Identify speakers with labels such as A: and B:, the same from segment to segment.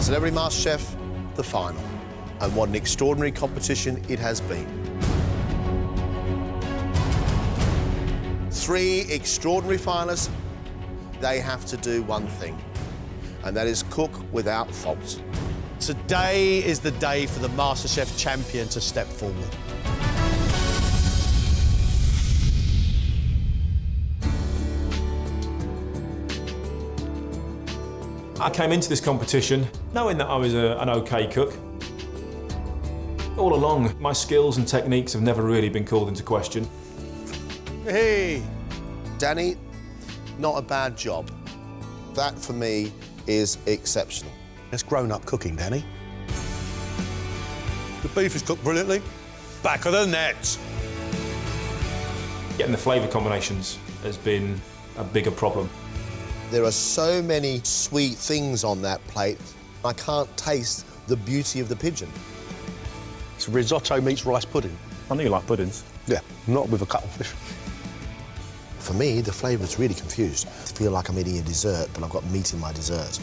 A: Celebrity MasterChef, the final. And what an extraordinary competition it has been. 3 extraordinary finalists, they have to do one thing, and that is cook without fault.
B: Today is the day for the MasterChef champion to step forward.
C: I came into this competition knowing that I was an OK cook. All along, my skills and techniques have never really been called into question.
B: Hey!
A: Danny, not a bad job. That, for me, is exceptional.
B: That's grown-up cooking, Danny. The beef is cooked brilliantly. Back of the net.
C: Getting the flavour combinations has been a bigger problem.
A: There are so many sweet things on that plate, I can't taste the beauty of the pigeon.
B: It's risotto meets rice pudding.
C: I know you like puddings.
B: Yeah, not with a cuttlefish.
A: For me, the flavour's really confused. I feel like I'm eating a dessert, but I've got meat in my dessert.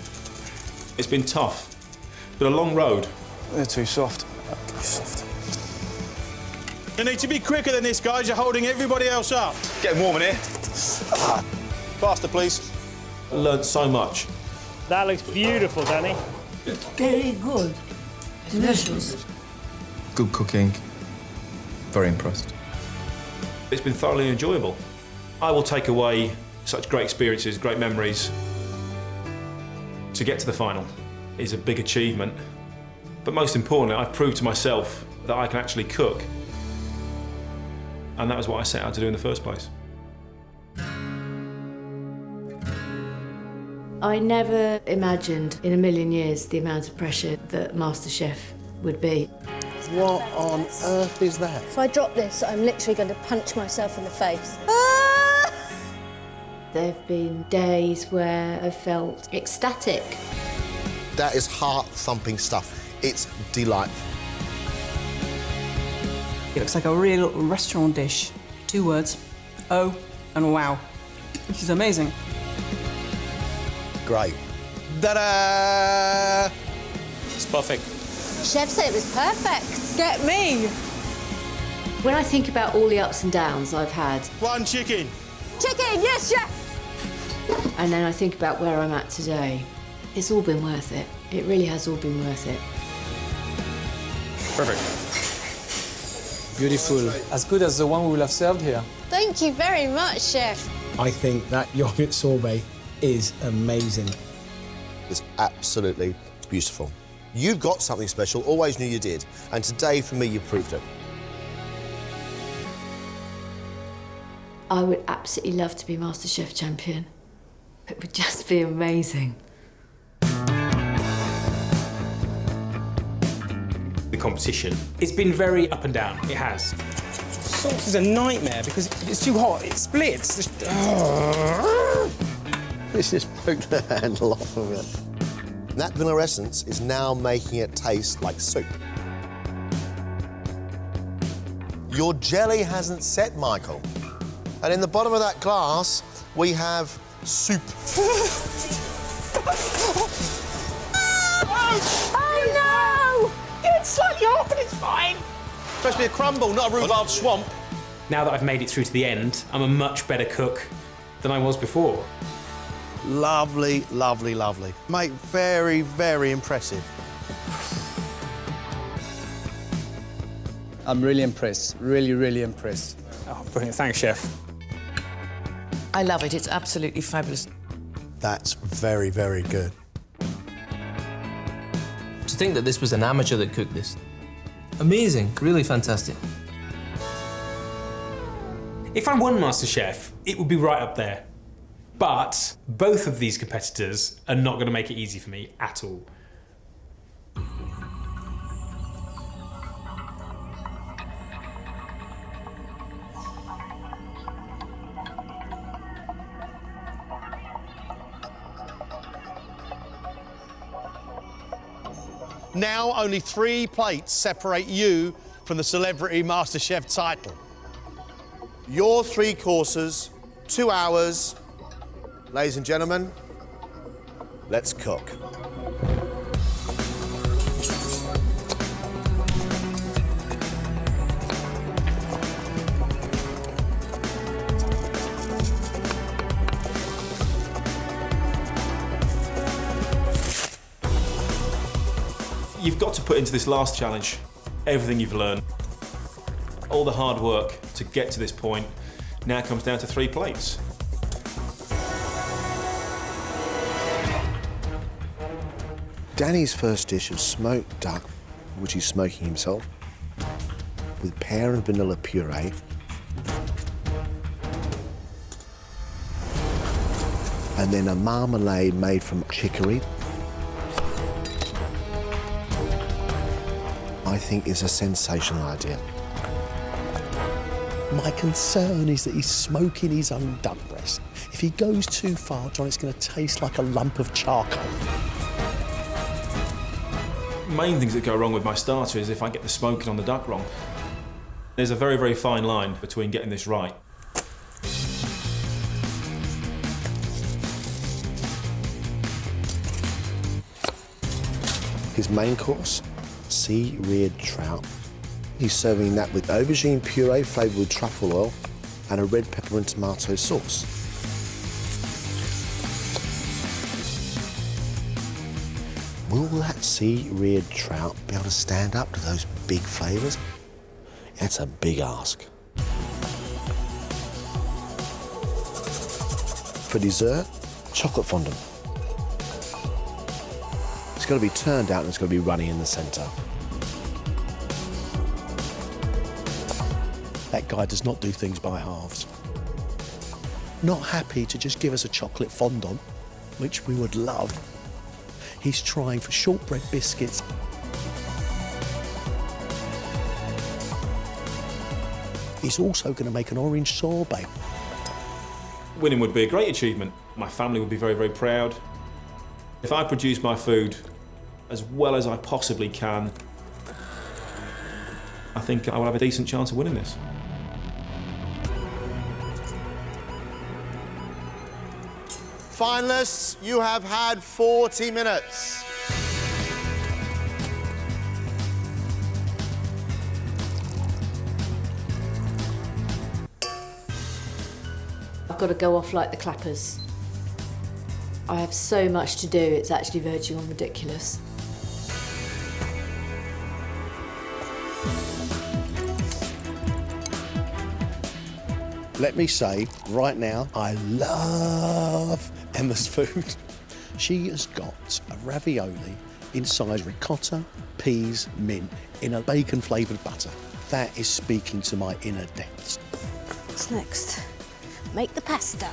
C: It's been tough, but a long road.
D: They're too soft. Too soft.
B: You need to be quicker than this, guys. You're holding everybody else up.
D: Getting warm in here.
B: Faster, please.
C: I learnt so much.
E: That looks beautiful, Danny.
F: Very good. Delicious.
D: Good cooking. Very impressed.
C: It's been thoroughly enjoyable. I will take away such great experiences, great memories. To get to the final is a big achievement. But most importantly, I've proved to myself that I can actually cook. And that was what I set out to do in the first place.
G: I never imagined in a million years the amount of pressure that MasterChef would be.
A: What on earth is that?
H: If I drop this, I'm literally going to punch myself in the face.
G: There have been days where I felt ecstatic.
A: That is heart-thumping stuff. It's delightful.
F: It looks like a real restaurant dish. 2 words, oh and wow. Which is amazing.
A: Great.
B: Ta-da!
C: It's perfect.
H: Chef said it was perfect.
F: Get me!
G: When I think about all the ups and downs I've had,
B: 1 chicken.
H: Chicken, yes, chef!
G: and then I think about where I'm at today, it's all been worth it. It really has all been worth it.
C: Perfect.
D: Beautiful. As good as the one we will have served here.
H: Thank you very much, chef.
I: I think that yogurt sorbet is amazing.
A: It's absolutely beautiful. You've got something special, always knew you did, and today, for me, you proved it.
G: I would absolutely love to be MasterChef champion. It would just be amazing.
J: The competition, it's been very up and down, it has.
E: Sauce is a nightmare because it's too hot, it splits.
A: Let's just poke the handle off of it. That vanilla essence is now making it taste like soup. Your jelly hasn't set, Michael. And in the bottom of that glass, we have soup.
H: Oh, no!
E: It's slightly off, but it's fine.
B: It's supposed to be a crumble, not a rhubarb swamp.
J: Now that I've made it through to the end, I'm a much better cook than I was before.
B: Lovely, lovely, lovely. Mate, very, very impressive.
D: I'm really impressed. Really, really impressed.
E: Oh, brilliant. Thanks, chef.
F: I love it. It's absolutely fabulous.
B: That's very, very good.
K: To think that this was an amateur that cooked this. Amazing, really fantastic.
J: If I won MasterChef, it would be right up there. But both of these competitors are not going to make it easy for me at all.
B: Now only 3 plates separate you from the Celebrity MasterChef title.
A: Your 3 courses, 2 hours. Ladies and gentlemen, let's cook.
C: You've got to put into this last challenge everything you've learned. All the hard work to get to this point now comes down to 3 plates.
A: Danny's first dish of smoked duck, which he's smoking himself, with pear and vanilla puree. And then a marmalade made from chicory. I think is a sensational idea.
L: My concern is that he's smoking his own duck breast. If he goes too far, John, it's going to taste like a lump of charcoal.
C: Main things that go wrong with my starter is if I get the smoking on the duck wrong. There's a very, very fine line between getting this right.
A: His main course, sea-reared trout. He's serving that with aubergine puree flavoured with truffle oil and a red pepper and tomato sauce. Will that sea-reared trout be able to stand up to those big flavours? That's a big ask. For dessert, chocolate fondant. It's got to be turned out and it's got to be runny in the centre.
L: That guy does not do things by halves. Not happy to just give us a chocolate fondant, which we would love. He's trying for shortbread biscuits. He's also going to make an orange sorbet.
C: Winning would be a great achievement. My family would be very, very proud. If I produce my food as well as I possibly can, I think I will have a decent chance of winning this.
A: Finalists, you have had 40 minutes.
G: I've got to go off like the clappers. I have so much to do, it's actually verging on ridiculous.
L: Let me say, right now, I love Emma's food. She has got a ravioli inside ricotta, peas, mint, in a bacon-flavoured butter. That is speaking to my inner depths.
H: What's next? Make the pasta.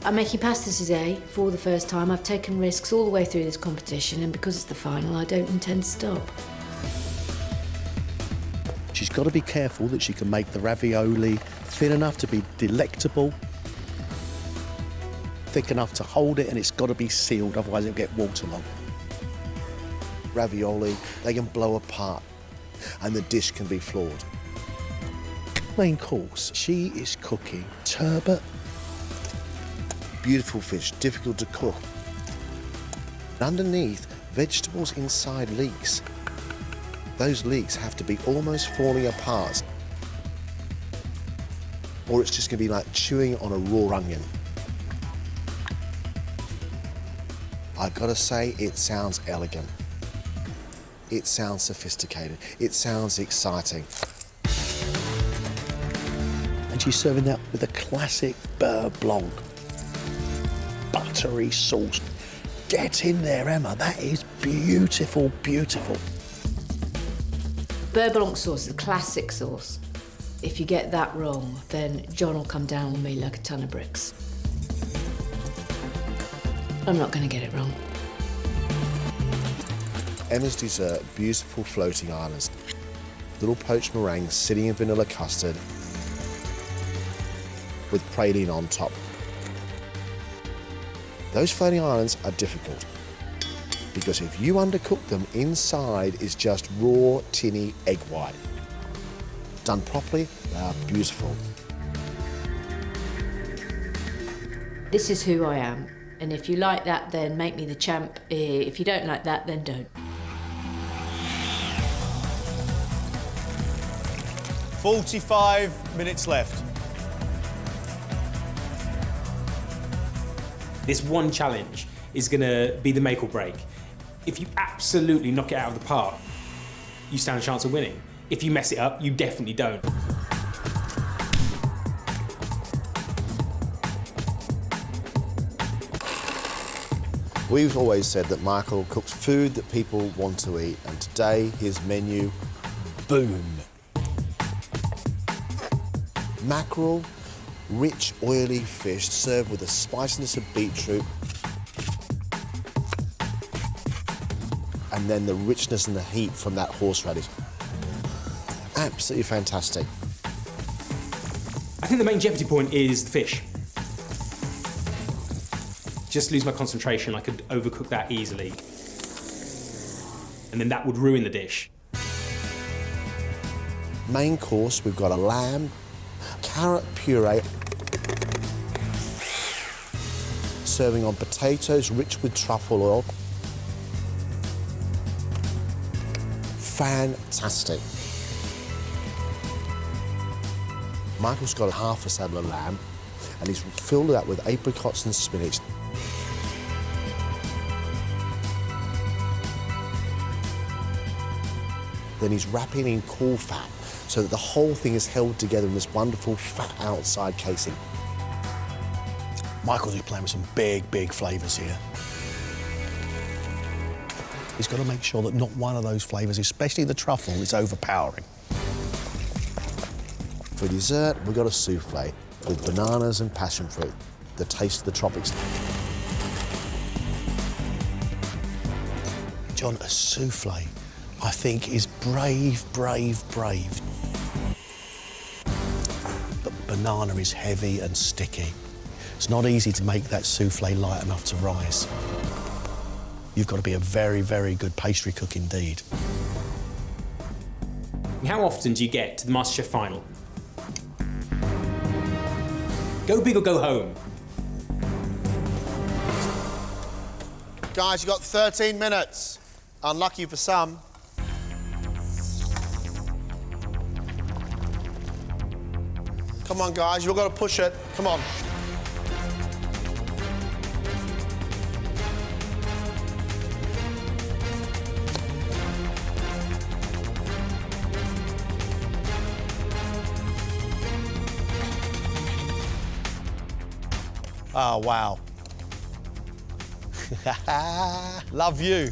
G: I'm making pasta today for the first time. I've taken risks all the way through this competition, and because it's the final, I don't intend to stop.
L: She's got to be careful that she can make the ravioli thin enough to be delectable, thick enough to hold it, and it's got to be sealed, otherwise it'll get waterlogged.
A: Ravioli, they can blow apart, and the dish can be flawed.
L: Main course, she is cooking turbot.
A: Beautiful fish, difficult to cook. Underneath, vegetables inside leeks. Those leeks have to be almost falling apart, or it's just going to be like chewing on a raw onion. I've got to say, it sounds elegant. It sounds sophisticated. It sounds exciting.
L: And she's serving that with a classic beurre blanc. Buttery sauce. Get in there, Emma. That is beautiful, beautiful.
G: Beurre blanc sauce is a classic sauce. If you get that wrong, then John will come down on me like a ton of bricks. I'm not going to get it wrong.
A: Emma's dessert, beautiful floating islands. Little poached meringue sitting in vanilla custard with praline on top. Those floating islands are difficult because if you undercook them, inside is just raw, tinny egg white. Done properly, they are beautiful.
G: This is who I am, and if you like that, then make me the champ. If you don't like that, then don't.
B: 45 minutes left.
J: This one challenge is going to be the make or break. If you absolutely knock it out of the park, you stand a chance of winning. If you mess it up, you definitely don't.
A: We've always said that Michael cooks food that people want to eat, and today his menu, boom. Mackerel, rich, oily fish served with the spiciness of beetroot, and then the richness and the heat from that horseradish. Absolutely fantastic.
J: I think the main jeopardy point is the fish. Just lose my concentration, I could overcook that easily. And then that would ruin the dish.
A: Main course, we've got a lamb, carrot puree, serving on potatoes rich with truffle oil. Fantastic. Michael's got half a saddle of lamb, and he's filled it up with apricots and spinach. Then he's wrapping in cool fat so that the whole thing is held together in this wonderful fat outside casing.
L: Michael's playing with some big, big flavours here. He's got to make sure that not one of those flavours, especially the truffle, is overpowering.
A: For dessert, we've got a souffle with bananas and passion fruit, the taste of the tropics.
L: John, a souffle, I think, is brave, brave, brave. But banana is heavy and sticky. It's not easy to make that souffle light enough to rise. You've got to be a very, very good pastry cook indeed.
J: How often do you get to the MasterChef final? Go big or go home.
B: Guys, you've got 13 minutes. Unlucky for some. Come on, guys, you've got to push it. Come on. Oh, wow. Love you.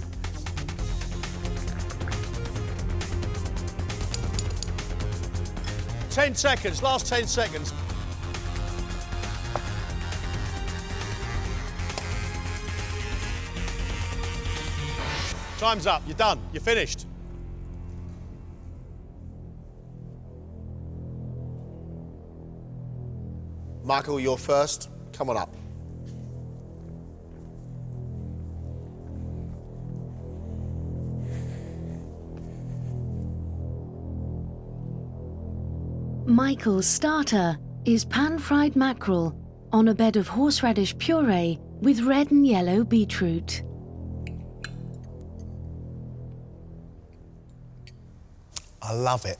B: Ten seconds, last 10 seconds. Time's up, you're done, you're finished. Michael, you're first. Come on up.
G: Michael's starter is pan-fried mackerel on a bed of horseradish puree with red and yellow beetroot.
L: I love it.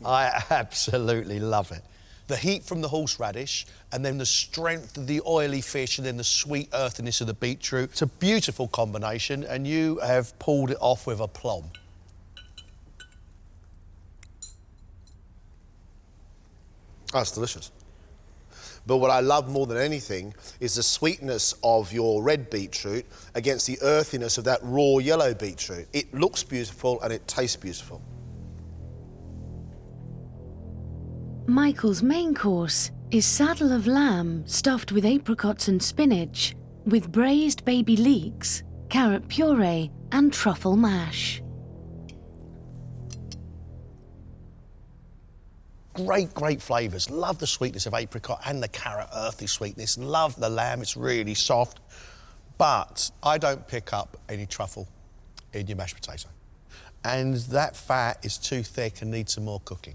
L: I absolutely love it. The heat from the horseradish, and then the strength of the oily fish, and then the sweet earthiness of the beetroot. It's a beautiful combination, and you have pulled it off with aplomb.
A: That's delicious. But what I love more than anything is the sweetness of your red beetroot against the earthiness of that raw yellow beetroot. It looks beautiful and it tastes beautiful.
G: Michael's main course is saddle of lamb stuffed with apricots and spinach, with braised baby leeks, carrot puree and truffle mash.
L: Great, great flavours. Love the sweetness of apricot and the carrot earthy sweetness. Love the lamb, it's really soft. But I don't pick up any truffle in your mashed potato. And that fat is too thick and needs some more cooking.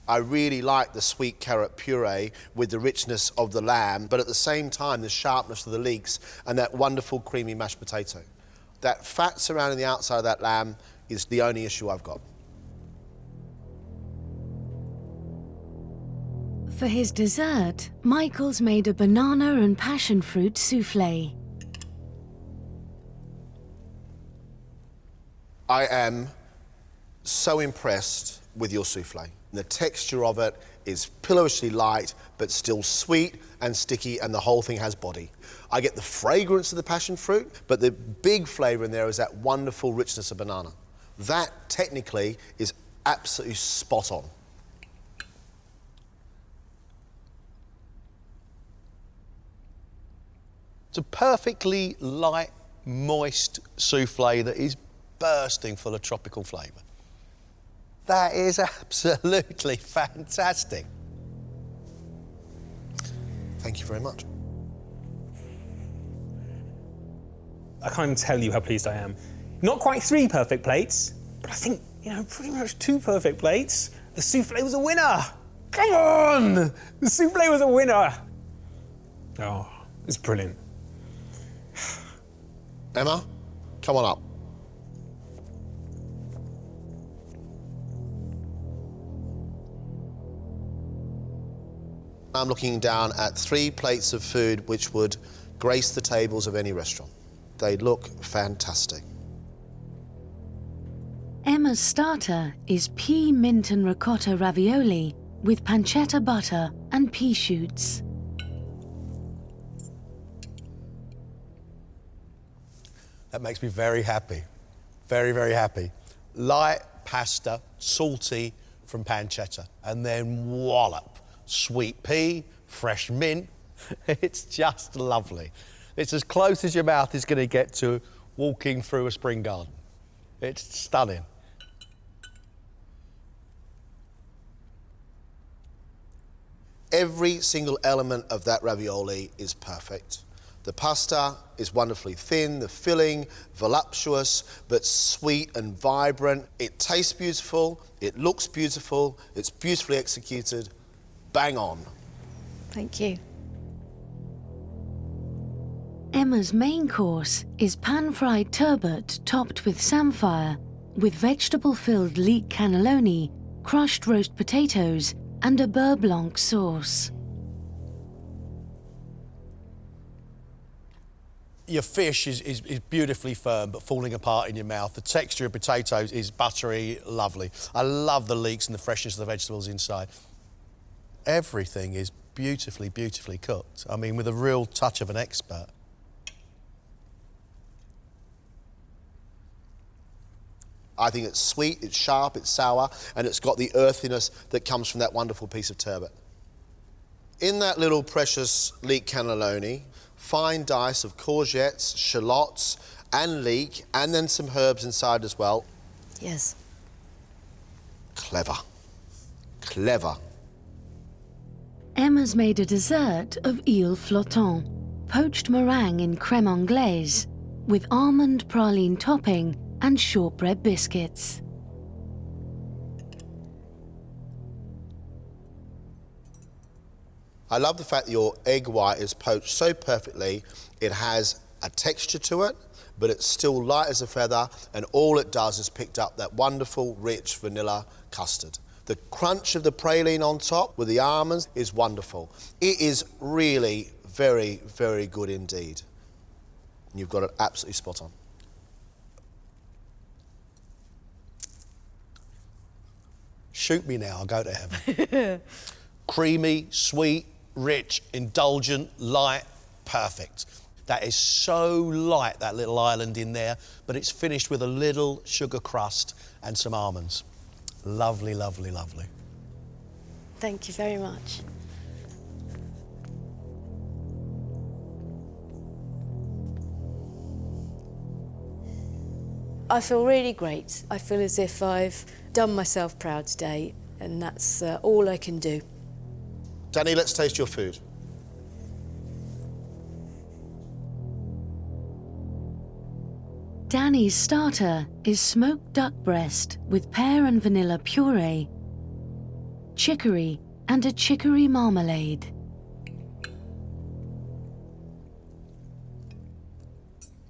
A: I really like the sweet carrot puree with the richness of the lamb, but at the same time, the sharpness of the leeks and that wonderful creamy mashed potato. That fat surrounding the outside of that lamb is the only issue I've got.
G: For his dessert, Michael's made a banana and passion fruit souffle.
A: I am so impressed with your souffle. The texture of it is pillowishly light, but still sweet and sticky, and the whole thing has body. I get the fragrance of the passion fruit, but the big flavour in there is that wonderful richness of banana. That, technically, is absolutely spot on.
L: It's a perfectly light, moist souffle that is bursting full of tropical flavour. That is absolutely fantastic.
A: Thank you very much.
E: I can't even tell you how pleased I am. Not quite 3 perfect plates, but I think, pretty much 2 perfect plates. The souffle was a winner! Come on! The souffle was a winner! Oh, it's brilliant.
A: Emma, come on up. I'm looking down at 3 plates of food which would grace the tables of any restaurant. They look fantastic.
G: Emma's starter is pea, mint and ricotta ravioli with pancetta butter and pea shoots.
L: That makes me very happy. Very, very happy. Light pasta, salty from pancetta, and then wallop. Sweet pea, fresh mint. It's just lovely. It's as close as your mouth is going to get to walking through a spring garden. It's stunning.
A: Every single element of that ravioli is perfect. The pasta is wonderfully thin, the filling voluptuous, but sweet and vibrant. It tastes beautiful, it looks beautiful, it's beautifully executed. Bang on.
H: Thank you.
G: Emma's main course is pan-fried turbot topped with samphire, with vegetable-filled leek cannelloni, crushed roast potatoes, and a beurre blanc sauce.
L: Your fish is beautifully firm but falling apart in your mouth. The texture of potatoes is buttery, lovely. I love the leeks and the freshness of the vegetables inside. Everything is beautifully, beautifully cooked. I mean, with a real touch of an expert.
A: I think it's sweet, it's sharp, it's sour, and it's got the earthiness that comes from that wonderful piece of turbot. In that little precious leek cannelloni, fine dice of courgettes, shallots, and leek, and then some herbs inside as well.
H: Yes.
A: Clever. Clever.
G: Emma's made a dessert of eel flottant, poached meringue in crème anglaise, with almond praline topping and shortbread biscuits.
A: I love the fact that your egg white is poached so perfectly. It has a texture to it, but it's still light as a feather, and all it does is picked up that wonderful, rich vanilla custard. The crunch of the praline on top with the almonds is wonderful. It is really very, very good indeed. And you've got it absolutely spot on.
L: Shoot me now, I'll go to heaven. Creamy, sweet, rich, indulgent, light, perfect. That is so light, that little island in there, but it's finished with a little sugar crust and some almonds. Lovely, lovely, lovely.
H: Thank you very much. I feel really great. I feel as if I've done myself proud today, and that's all I can do.
A: Danny, let's taste your food.
G: Danny's starter is smoked duck breast with pear and vanilla puree, chicory and a chicory marmalade.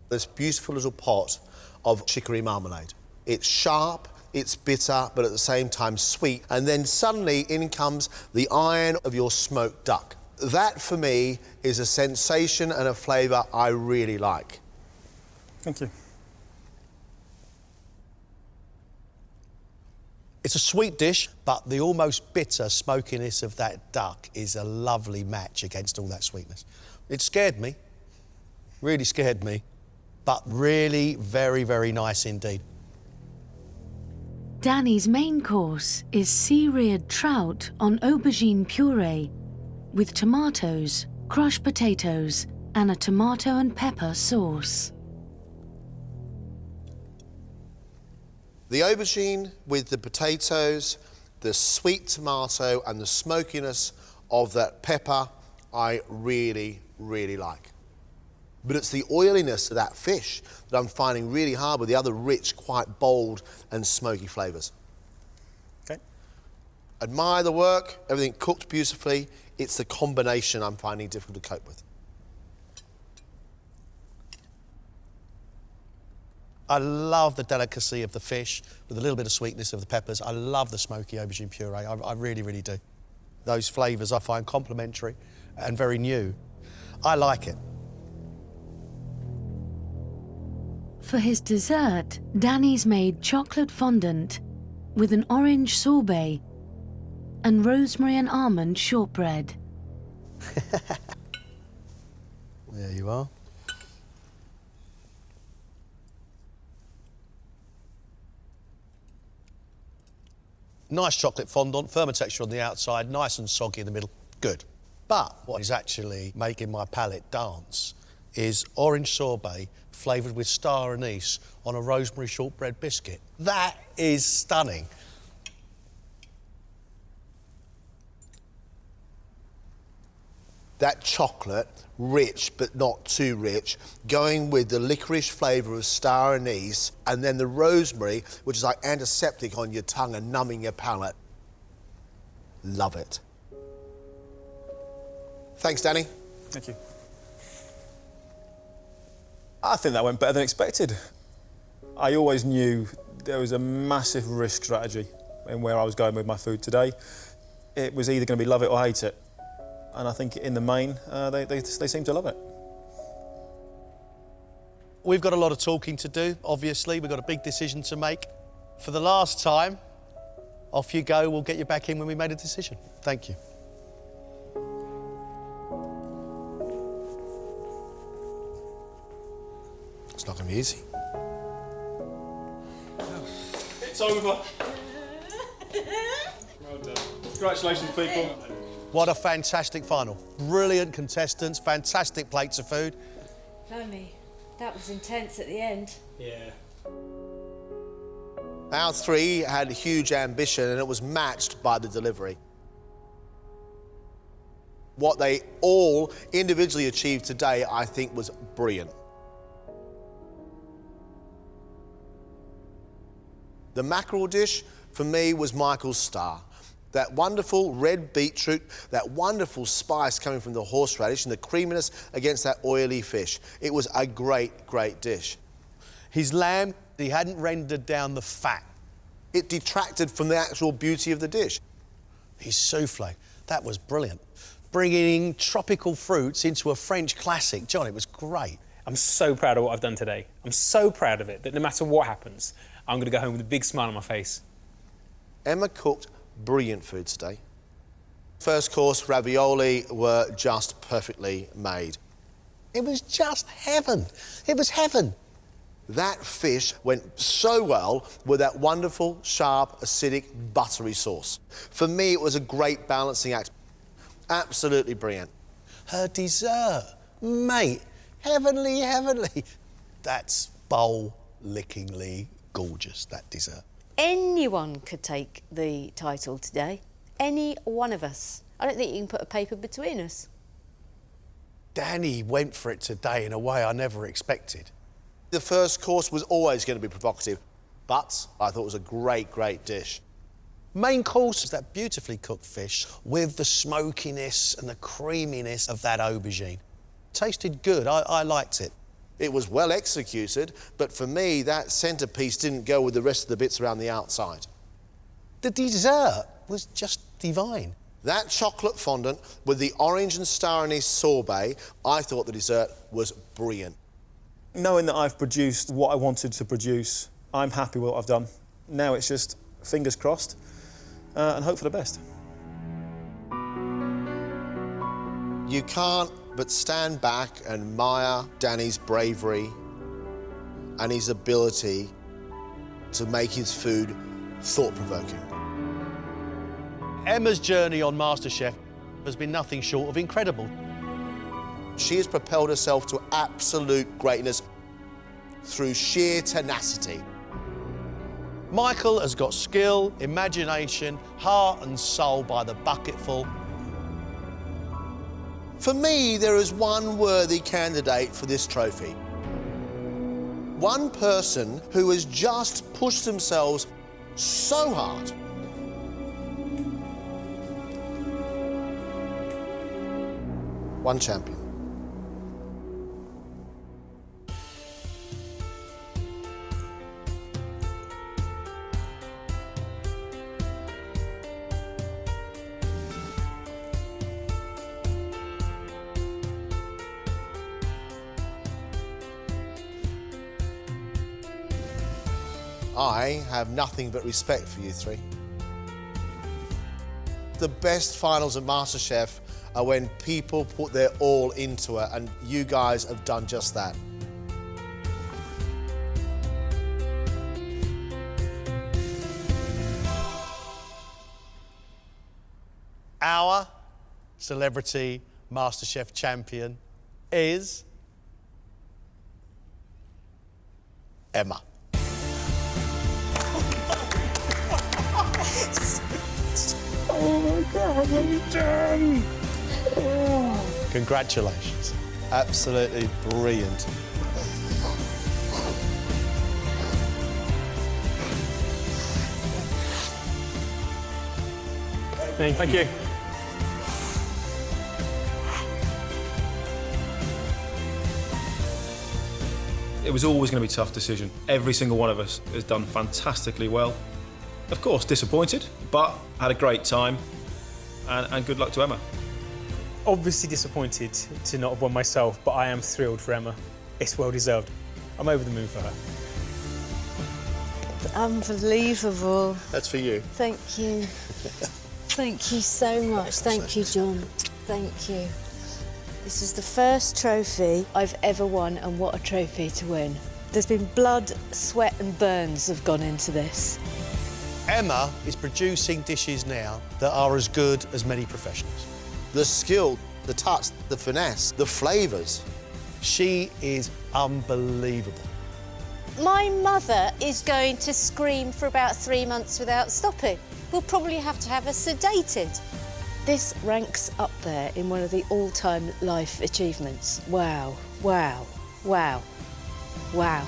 A: This beautiful little pot of chicory marmalade. It's sharp, it's bitter, but at the same time sweet. And then suddenly in comes the iron of your smoked duck. That, for me, is a sensation and a flavour I really like.
E: Thank you.
L: It's a sweet dish, but the almost bitter smokiness of that duck is a lovely match against all that sweetness. It scared me, really scared me, but really very, very nice indeed.
G: Danny's main course is sea-reared trout on aubergine puree with tomatoes, crushed potatoes, and a tomato and pepper sauce.
A: The aubergine with the potatoes, the sweet tomato and the smokiness of that pepper, I really, really like. But it's the oiliness of that fish that I'm finding really hard with the other rich, quite bold and smoky flavours.
E: Okay.
A: Admire the work, everything cooked beautifully. It's the combination I'm finding difficult to cope with.
L: I love the delicacy of the fish with a little bit of sweetness of the peppers. I love the smoky aubergine puree. I really, really do. Those flavours I find complementary and very new. I like it.
G: For his dessert, Danny's made chocolate fondant with an orange sorbet and rosemary and almond shortbread.
L: There you are. Nice chocolate fondant, firmer texture on the outside, nice and soggy in the middle. Good. But what is actually making my palate dance is orange sorbet flavoured with star anise on a rosemary shortbread biscuit. That is stunning.
A: That chocolate, rich but not too rich, going with the licorice flavour of star anise, and then the rosemary, which is like antiseptic on your tongue and numbing your palate. Love it. Thanks, Danny.
E: Thank you. I think that went better than expected. I always knew there was a massive risk strategy in where I was going with my food today. It was either going to be love it or hate it. And I think in the main, they seem to love it.
L: We've got a lot of talking to do, obviously. We've got a big decision to make. For the last time, off you go. We'll get you back in when we made a decision. Thank you.
A: It's not going to be easy.
E: It's over. Well done. Congratulations, people.
L: What a fantastic final. Brilliant contestants, fantastic plates of food.
H: Blimey, that was intense at the end.
E: Yeah.
A: Our three had huge ambition and it was matched by the delivery. What they all individually achieved today, I think, was brilliant. The mackerel dish, for me, was Michael's star. That wonderful red beetroot, that wonderful spice coming from the horseradish and the creaminess against that oily fish. It was a great, great dish.
L: His lamb, he hadn't rendered down the fat.
A: It detracted from the actual beauty of the dish.
L: His souffle, that was brilliant. Bringing tropical fruits into a French classic. John, it was great.
E: I'm so proud of what I've done today. I'm so proud of it that no matter what happens, I'm going to go home with a big smile on my face.
A: Emma cooked brilliant food today. First course ravioli were just perfectly made.
L: It was just heaven. It was heaven.
A: That fish went so well with that wonderful, sharp, acidic, buttery sauce. For me, it was a great balancing act. Absolutely brilliant.
L: Her dessert, mate, heavenly, heavenly. That's bowl-lickingly gorgeous, that dessert.
H: Anyone could take the title today. Any one of us. I don't think you can put a paper between us.
L: Danny went for it today in a way I never expected.
A: The first course was always going to be provocative, but I thought it was a great, great dish.
L: Main course is that beautifully cooked fish with the smokiness and the creaminess of that aubergine. Tasted good, I liked it.
A: It was well executed, but for me, that centrepiece didn't go with the rest of the bits around the outside.
L: The dessert was just divine.
A: That chocolate fondant with the orange and star anise sorbet, I thought the dessert was brilliant.
M: Knowing that I've produced what I wanted to produce, I'm happy with what I've done. Now it's just fingers crossed and hope for the best.
A: You can't but stand back and admire Danny's bravery and his ability to make his food thought-provoking.
B: Emma's journey on MasterChef has been nothing short of incredible.
A: She has propelled herself to absolute greatness through sheer tenacity.
B: Michael has got skill, imagination, heart and soul by the bucketful.
A: For me, there is one worthy candidate for this trophy. One person who has just pushed themselves so hard. One champion. I have nothing but respect for you three. The best finals of MasterChef are when people put their all into it, and you guys have done just that.
B: Our Celebrity MasterChef champion is Emma.
N: Oh my God, I'm done!
B: Oh. Congratulations. Absolutely brilliant.
E: Thank you.
C: It was always going to be a tough decision. Every single one of us has done fantastically well. Of course, disappointed, but had a great time, and good luck to Emma.
E: Obviously disappointed to not have won myself, but I am thrilled for Emma. It's well deserved. I'm over the moon for her.
H: Unbelievable.
A: That's for you.
H: Thank you. Thank you so much. Thank you, John. Thank you. This is the first trophy I've ever won, and what a trophy to win. There's been blood, sweat and burns have gone into this.
B: Emma is producing dishes now that are as good as many professionals.
A: The skill, the touch, the finesse, the flavours.
B: She is unbelievable.
H: My mother is going to scream for about 3 months without stopping. We'll probably have to have her sedated. This ranks up there in one of the all-time life achievements. Wow, wow, wow, wow.